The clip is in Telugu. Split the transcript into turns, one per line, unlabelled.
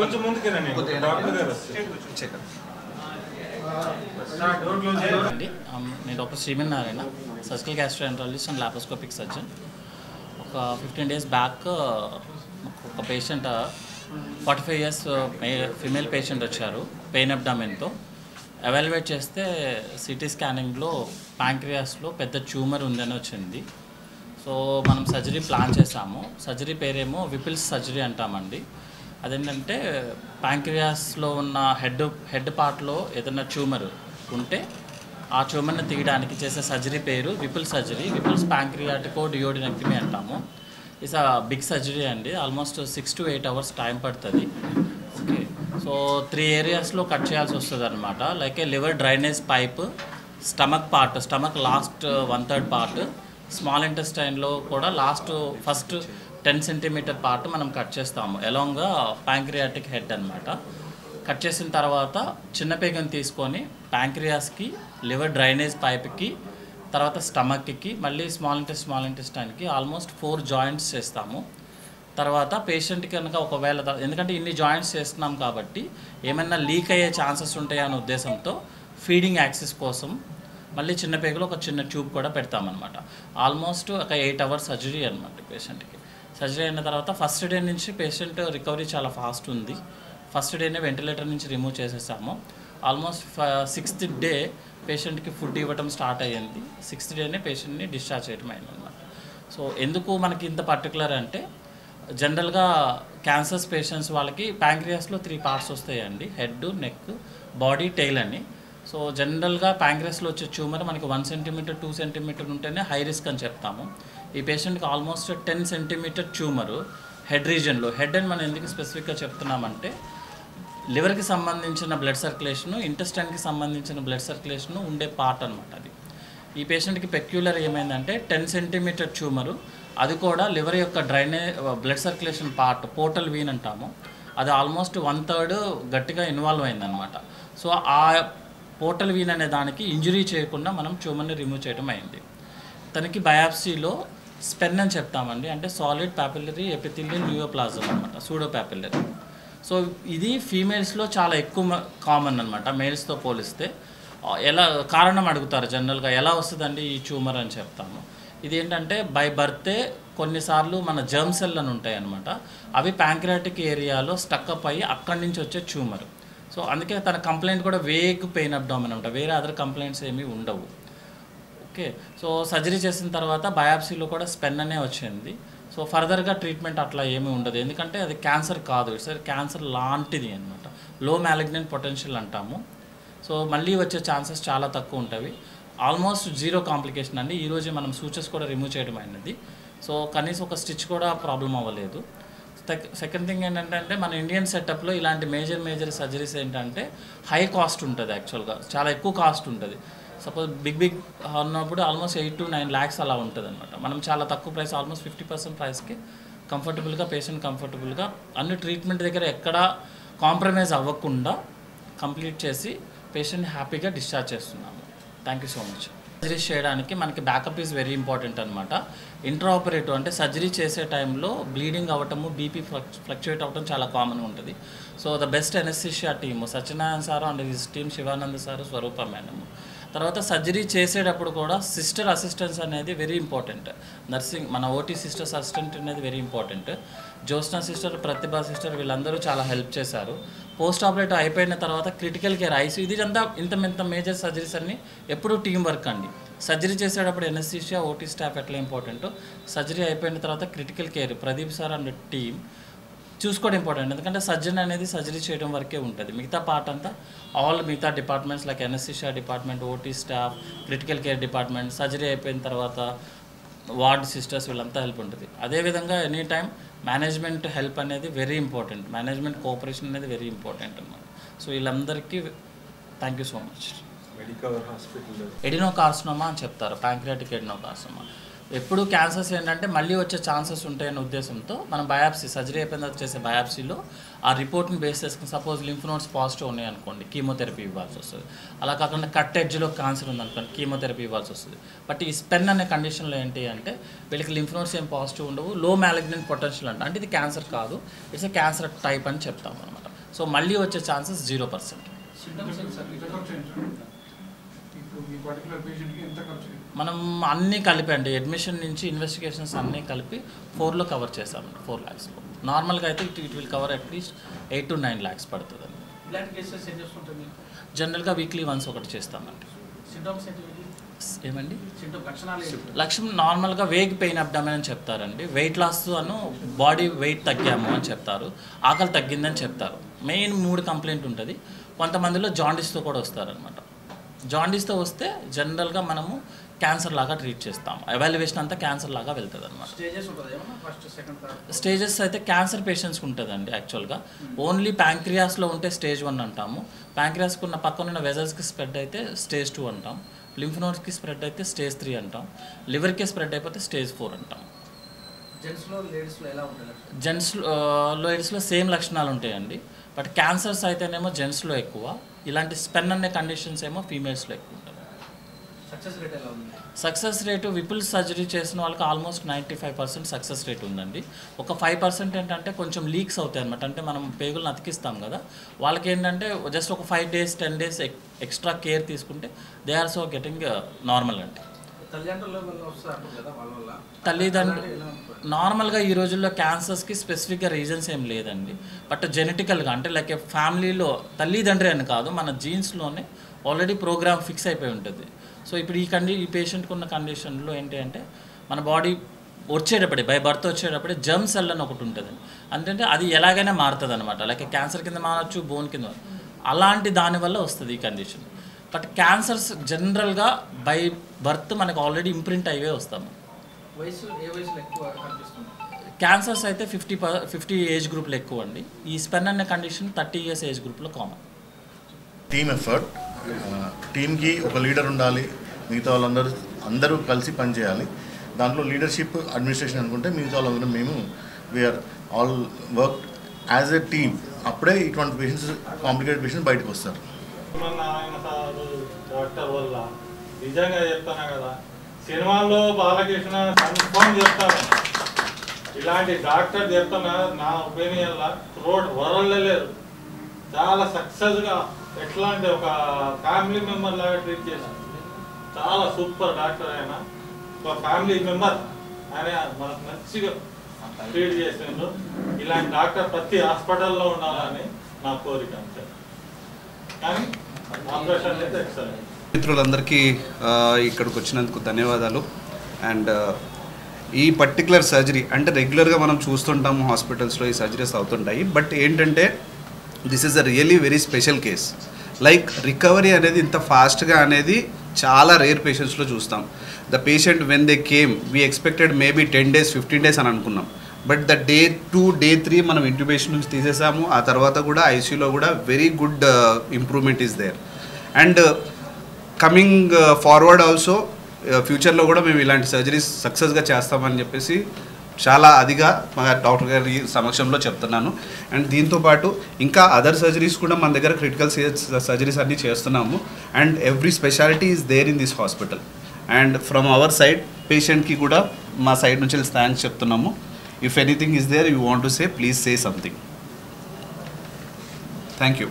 కొంచెం ముందుకే రండి డాక్టర్ గారు
అండి. నేను doctor Shriman Narayana, surgical gastroenterologist and laparoscopic surgeon. ఒక 15 days బ్యాక్ ఒక పేషెంట్ 45 years ఫిమేల్ పేషెంట్ వచ్చారు పెయిన్ అబ్డామెన్తో. ఎవాల్యుయేట్ చేస్తే సిటీ స్కానింగ్లో ప్యాంక్రియాస్లో పెద్ద ట్యూమర్ ఉందని వచ్చింది. సో మనం సర్జరీ ప్లాన్ చేసాము. సర్జరీ పేరేమో విపిల్స్ సర్జరీ అంటామండి. అదేంటంటే ప్యాంక్రియాస్లో ఉన్న హెడ్ పార్ట్లో ఏదైనా ట్యూమర్ ఉంటే ఆ ట్యూమర్ని తీయడానికి చేసే సర్జరీ పేరు విపిల్ సర్జరీ. విపిల్స్ ప్యాంక్రియాటికో డియోడినెక్టమీ అంటాము. ఇట్స్ అ బిగ్ సర్జరీ అండి. ఆల్మోస్ట్ 6 to 8 hours టైం పడుతుంది. ఓకే, సో 3 areasలో కట్ చేయాల్సి వస్తుంది అనమాట. Like a liver drainage pipe, stomach part, stomach last 1/3 part, small ఇంటెస్టైన్లో కూడా ఫస్ట్ 10 centimeter పార్ట్ మనం కట్ చేస్తాము అలాంగ్ ప్యాంక్రియాటిక్ హెడ్ అనమాట. కట్ చేసిన తర్వాత చిన్న పేగను తీసుకొని ప్యాంక్రియాస్కి, లివర్ డ్రైనేజ్ పైప్కి, తర్వాత స్టమక్కి, మళ్ళీ స్మాల్ ఇంటెస్టైన్కి ఆల్మోస్ట్ 4 joints చేస్తాము. తర్వాత పేషెంట్కి కనుక ఒకవేళ ఎందుకంటే ఇన్ని జాయింట్స్ చేస్తున్నాం కాబట్టి ఏమైనా లీక్ అయ్యే ఛాన్సెస్ ఉంటాయనే ఉద్దేశంతో ఫీడింగ్ యాక్సెస్ కోసం మళ్ళీ చిన్న పేగులో ఒక చిన్న ట్యూబ్ కూడా పెడతామన్నమాట. ఆల్మోస్ట్ ఒక 8 hours సర్జరీ అనమాట పేషెంట్కి. సర్జరీ అయిన తర్వాత ఫస్ట్ డే నుంచి పేషెంట్ రికవరీ చాలా ఫాస్ట్ ఉంది. ఫస్ట్ డేనే వెంటిలేటర్ నుంచి రిమూవ్ చేసేసాము. ఆల్మోస్ట్ 6th day పేషెంట్కి ఫుడ్ ఇవ్వటం స్టార్ట్ అయ్యింది. 6th dayనే పేషెంట్ని డిశ్చార్జ్ చేయడం అయిందన్నమాట. సో ఎందుకు మనకి ఇంత పర్టికులర్ అంటే జనరల్గా క్యాన్సర్స్ పేషెంట్స్ వాళ్ళకి ప్యాంక్రియాస్లో 3 parts వస్తాయండి: హెడ్, నెక్, బాడీ, టెయిల్ అని. సో జనరల్గా ప్యాంక్రియాస్లో వచ్చే ట్యూమర్ మనకి 1 centimeter 2 centimeter ఉంటేనే హై రిస్క్ అని చెప్తాము. ఈ పేషెంట్కి ఆల్మోస్ట్ 10 centimeter ట్యూమరు హెడ్ రీజన్లో. హెడ్ అని మనం ఎందుకు స్పెసిఫిక్గా చెప్తున్నామంటే లివర్కి సంబంధించిన బ్లడ్ సర్క్యులేషను, ఇంటెస్టైన్కి సంబంధించిన బ్లడ్ సర్క్యులేషను ఉండే పార్ట్ అనమాట అది. ఈ పేషెంట్కి పెక్యులర్ ఏమైందంటే 10 centimeter ట్యూమరు, అది కూడా లివర్ యొక్క blood circulation part, portal vein అంటాము, అది ఆల్మోస్ట్ 1/3 గట్టిగా ఇన్వాల్వ్ అయిందనమాట. సో ఆ పోర్టల్ వీన్ అనే దానికి ఇంజురీ చేయకుండా మనం ట్యూమర్ని రిమూవ్ చేయడం అయింది. తనకి బయాప్సీలో స్పెన్ అని చెప్తామండి, అంటే సాలిడ్ పాపిల్లరీ ఎపిథీలియల్ న్యూయోప్లాజమ్ అనమాట, సూడో పాపిల్లరీ. సో ఇది ఫీమేల్స్లో చాలా ఎక్కువ కామన్ అనమాట మేల్స్తో పోలిస్తే. ఎలా కారణం అడుగుతారు జనరల్గా, ఎలా వస్తుందండి ఈ ట్యూమర్ అని చెప్తాము. ఇదేంటంటే బై బర్తే కొన్నిసార్లు మన జర్మ్ సెల్ అని ఉంటాయి అనమాట, అవి ప్యాంక్రియాటిక్ ఏరియాలో స్టక్అప్ అయ్యి అక్కడి నుంచి వచ్చే ట్యూమర్. సో అందుకే తన కంప్లైంట్ కూడా వేగ్ పెయిన్ అబ్డామిన్ అనమాట, వేరే అదర్ కంప్లైంట్స్ ఏమీ ఉండవు. ఓకే, సో సర్జరీ చేసిన తర్వాత బయాప్సీలో కూడా స్పెన్ అనే వచ్చింది. సో ఫర్దర్గా ట్రీట్మెంట్ అట్లా ఏమీ ఉండదు, ఎందుకంటే అది క్యాన్సర్ కాదు, ఇట్స్ క్యాన్సర్ లాంటిది అనమాట. లో మ్యాలిగ్నెంట్ పొటెన్షియల్ అంటాము. సో మళ్ళీ వచ్చే ఛాన్సెస్ చాలా తక్కువ ఉంటాయి. ఆల్మోస్ట్ 0 కాంప్లికేషన్ అండి. ఈరోజు మనం సూచర్స్ కూడా రిమూవ్ చేయడం అయినది. సో కనీసం ఒక స్టిచ్ కూడా ప్రాబ్లం అవ్వలేదు. సెకండ్ థింగ్ ఏంటంటే మన ఇండియన్ సెటప్లో ఇలాంటి మేజర్ సర్జరీస్ ఏంటంటే హై కాస్ట్ ఉంటుంది. యాక్చువల్గా చాలా ఎక్కువ కాస్ట్ ఉంటుంది. సపోజ్ బిగ్ ఉన్నప్పుడు ఆల్మోస్ట్ 8 to 9 lakhs అలా ఉంటుంది అనమాట. మనం చాలా తక్కువ ప్రైస్, ఆల్మోస్ట్ 50% ప్రైస్కి కంఫర్టబుల్గా పేషెంట్ కంఫర్టబుల్గా అన్ని ట్రీట్మెంట్ దగ్గర ఎక్కడా కాంప్రమైజ్ అవ్వకుండా కంప్లీట్ చేసి పేషెంట్ హ్యాపీగా డిశ్చార్జ్ చేస్తున్నాము. Thank you so much. Surgery చేయడానికి మనకి బ్యాకప్ ఈజ్ వెరీ ఇంపార్టెంట్ అనమాట. ఇంట్రా ఆపరేటివ్ అంటే సర్జరీ చేసే టైంలో బ్లీడింగ్ అవ్వటము, బీపీ ఫ్లక్చువేట్ అవ్వటం చాలా కామన్గా ఉంటుంది. So the best anaesthesia team Satyanarayana sir and his team, Shivanand sir, Swarupa madam. తర్వాత సర్జరీ చేసేటప్పుడు కూడా సిస్టర్ అసిస్టెన్స్ అనేది వెరీ ఇంపార్టెంట్. నర్సింగ్ మన ఓటీ సిస్టర్స్ అసిస్టెంట్ అనేది very important. Jyotsna sister, Pratibha sister వీళ్ళందరూ చాలా హెల్ప్ చేశారు. పోస్ట్ ఆపరేటివ్ అయిపోయిన తర్వాత క్రిటికల్ కేర్, ఐసీ, ఇది అంతా ఇంత మేజర్ సర్జరీస్ అన్నీ ఎప్పుడు టీం వర్క్ అండి. సర్జరీ చేసేటప్పుడు ఎనస్థీషియా, ఓటీ స్టాఫ్ ఎట్లా ఇంపార్టెంటో సర్జరీ అయిపోయిన తర్వాత critical care Pradeep sir and team చూసుకోవడం ఇంపార్టెంట్. ఎందుకంటే సర్జన్ అనేది సర్జరీ చేయడం వరకే ఉంటుంది, మిగతా పార్ట్ అంతా మిగతా departments like anaesthesia department, OT staff, critical care department, surgery అయిపోయిన తర్వాత వార్డ్ సిస్టర్స్ వీళ్ళంతా హెల్ప్ ఉంటుంది. అదేవిధంగా ఎనీ టైం మేనేజ్మెంట్ హెల్ప్ అనేది వెరీ ఇంపార్టెంట్, మేనేజ్మెంట్ కోఆపరేషన్ అనేది వెరీ ఇంపార్టెంట్ అన్నమాట. సో వీళ్ళందరికీ thank you so much.
Medicover hospital
adenocarcinoma అని చెప్తారు, ప్యాంక్రియాటిక్ ఎడినోకార్సినోమా. ఎప్పుడు క్యాన్సర్స్ ఏంటంటే మళ్ళీ వచ్చే ఛాన్సెస్ ఉంటాయనే ఉద్దేశంతో మనం బయాప్సీ సర్జరీ అయిపోయిన తర్వాత చేసే బయాప్సీలో ఆ రిపోర్ట్ని బేస్ చేసుకుని సపోజ్ లింఫ్ నోడ్స్ పాజిటివ్ ఉన్నాయి అనుకోండి కీమోథెరపీ ఇవ్వాల్సి వస్తుంది. అలా కాకుండా కట్ ఎడ్జ్లో క్యాన్సర్ ఉందనుకోండి కీమోథెరపీ ఇవ్వాల్సి వస్తుంది. బట్ ఈ స్పెన్ అనే కండిషన్లో ఏంటి అంటే వీళ్ళకి లింఫ్ నోడ్స్ ఏం పాజిటివ్ ఉండవు, లో మ్యాలిగ్నెంట్ పొటెన్షియల్ అంటే ఇది క్యాన్సర్ కాదు, ఇట్స్ ఎ క్యాన్సర్ టైప్ అని చెప్తాం అనమాట. సో మళ్ళీ వచ్చే ఛాన్సెస్ 0%. మనం అన్నీ కలిపి అండి అడ్మిషన్ నుంచి ఇన్వెస్టిగేషన్స్ అన్నీ కలిపి 4లో కవర్ చేస్తామండి. 4 lakhs. నార్మల్గా అయితే it will cover at least 8 to 9 lakhs పడుతుంది. జనరల్గా వీక్లీ వన్స్ ఒకటి చేస్తామండి. ఏమండి లక్ష్యం నార్మల్గా వేగ్ పెయిన్ అబ్డామిన్ అని చెప్తారండి, వెయిట్ లాస్ అను బాడీ వెయిట్ తగ్గాము అని చెప్తారు, ఆకలి తగ్గిందని చెప్తారు. మెయిన్ 3 కంప్లైంట్ ఉంటుంది. కొంతమందిలో జాండీస్తో కూడా వస్తారనమాట. జాండీస్తో వస్తే జనరల్గా మనము క్యాన్సర్ లాగా ట్రీట్ చేస్తాం, ఎవాల్యుయేషన్ అంతా క్యాన్సర్ లాగా వెళ్తుంది అనమాట. స్టేజెస్ అయితే క్యాన్సర్ పేషెంట్స్కి ఉంటుందండి. యాక్చువల్గా ఓన్లీ ప్యాంక్రియాస్లో ఉంటే స్టేజ్ 1 అంటాము, ప్యాంక్రియాస్కి ఉన్న పక్కన ఉన్న వెజల్స్కి స్ప్రెడ్ అయితే స్టేజ్ 2 అంటాం, లింఫ్ నోడ్స్కి స్ప్రెడ్ అయితే స్టేజ్ 3 అంటాం, లివర్కి స్ప్రెడ్ అయిపోతే స్టేజ్ 4 అంటాం. లేడీస్లో సేమ్ లక్షణాలు ఉంటాయండి. బట్ క్యాన్సర్స్ అయితేనేమో జెంట్స్లో ఎక్కువ, ఇలాంటి స్పెన్ అనే కండిషన్స్ ఏమో ఫీమేల్స్లో ఎక్కువ ఉంటుంది. సక్సెస్ రేటు విపుల్ సర్జరీ చేసిన వాళ్ళకి ఆల్మోస్ట్ 95% సక్సెస్ రేట్ ఉందండి. ఒక 5% ఏంటంటే కొంచెం లీక్స్ అవుతాయి అనమాట. అంటే మనం పేగులను అతికిస్తాం కదా, వాళ్ళకి ఏంటంటే జస్ట్ ఒక 5 days 10 days ఎక్స్ట్రా కేర్ తీసుకుంటే they are so getting normal అండి. తల్లిదండ్రులు నార్మల్గా ఈ రోజుల్లో క్యాన్సర్స్కి స్పెసిఫిక్గా రీజన్స్ ఏం లేదండి. బట్ జెనెటికల్గా అంటే లైక్ ఫ్యామిలీలో తల్లిదండ్రి అని కాదు, మన జీన్స్లోనే ఆల్రెడీ ప్రోగ్రామ్ ఫిక్స్ అయిపోయి ఉంటుంది. సో ఇప్పుడు ఈ పేషెంట్కి ఉన్న కండిషన్లో ఏంటి అంటే మన బాడీ వచ్చేటప్పుడే బై బర్త్ వచ్చేటప్పుడే జర్మ్ సెల్ అని ఒకటి ఉంటుంది. అంటే అది ఎలాగైనా మారుతుంది అనమాట. లైక్ క్యాన్సర్ కింద మారచ్చు, బోన్ కింద, అలాంటి దానివల్ల వస్తుంది ఈ కండిషన్. బట్ క్యాన్సర్స్ జనరల్గా బై బర్త్ మనకు ఆల్రెడీ ఇంప్రింట్ అయ్యే వస్తాము. క్యాన్సర్స్ అయితే 50 ఏజ్ గ్రూప్లో ఎక్కువ అండి. ఈ స్పెన్ అనే కండిషన్ 30 years ఏజ్ గ్రూప్లో కామన్.
టీమ్ ఎఫర్ట్, టీమ్కి ఒక లీడర్ ఉండాలి, మిగతా వాళ్ళందరూ కలిసి పనిచేయాలి. దాంట్లో లీడర్షిప్ అడ్మినిస్ట్రేషన్ అనుకుంటే మిగతా వాళ్ళందరూ మేము we are all work as a team. అప్పుడే ఇటువంటి పేషెంట్స్ కాంప్లికేటెడ్ పేషెంట్స్ బయటకు వస్తారు.
డాక్టర్ వల్ల నిజంగా చెప్తాను కదా, సినిమాల్లో బాలకృష్ణ కన్ఫర్మ్ చెప్తాను, ఇలాంటి డాక్టర్ చెప్తాను నా ఒపీనియన్లో వరల్డ్లో లేరు. చాలా సక్సెస్గా ఎట్లా అంటే ఒక ఫ్యామిలీ మెంబర్ లాగా ట్రీట్ చేశాను. చాలా సూపర్ డాక్టర్ ఆయన, ఒక ఫ్యామిలీ మెంబర్ ఆయన మనకు మంచిగా ట్రీట్ చేసిండ్రు. ఇలాంటి డాక్టర్ ప్రతి హాస్పిటల్లో ఉండాలని నా కోరిక అంతే. కానీ ఆపరేషన్ అయితే ఎక్సలెంట్.
మిత్రులందరికీ ఇక్కడికి వచ్చినందుకు ధన్యవాదాలు. అండ్ ఈ పర్టికులర్ సర్జరీ అంటే రెగ్యులర్గా మనం చూస్తుంటాము హాస్పిటల్స్లో ఈ సర్జరీస్ అవుతుంటాయి. బట్ ఏంటంటే this is a really very special case. Like recovery అనేది ఇంత ఫాస్ట్గా అనేది చాలా రేర్ పేషెంట్స్లో చూస్తాం. The patient when they came we expected maybe 10 days 15 days అని అనుకున్నాం. బట్ ద Day 2 Day 3 మనం ఇంట్యూబేషన్ నుంచి తీసేసాము. ఆ తర్వాత కూడా ఐసీయూలో కూడా very good improvement is there. And coming forward also ఫ్యూచర్లో కూడా మేము ఇలాంటి సర్జరీస్ సక్సెస్గా చేస్తామని చెప్పేసి చాలా అదిగా మా డాక్టర్ గారి సమక్షంలో చెప్తున్నాను. అండ్ దీంతోపాటు ఇంకా అదర్ సర్జరీస్ కూడా మన దగ్గర క్రిటికల్ సర్జరీస్ అన్నీ చేస్తున్నాము. And every speciality is there in this hospital. And from our side పేషెంట్కి కూడా మా సైడ్ నుంచి థ్యాంక్స్ చెప్తున్నాము. If anything is there you want to say, please say something. Thank you.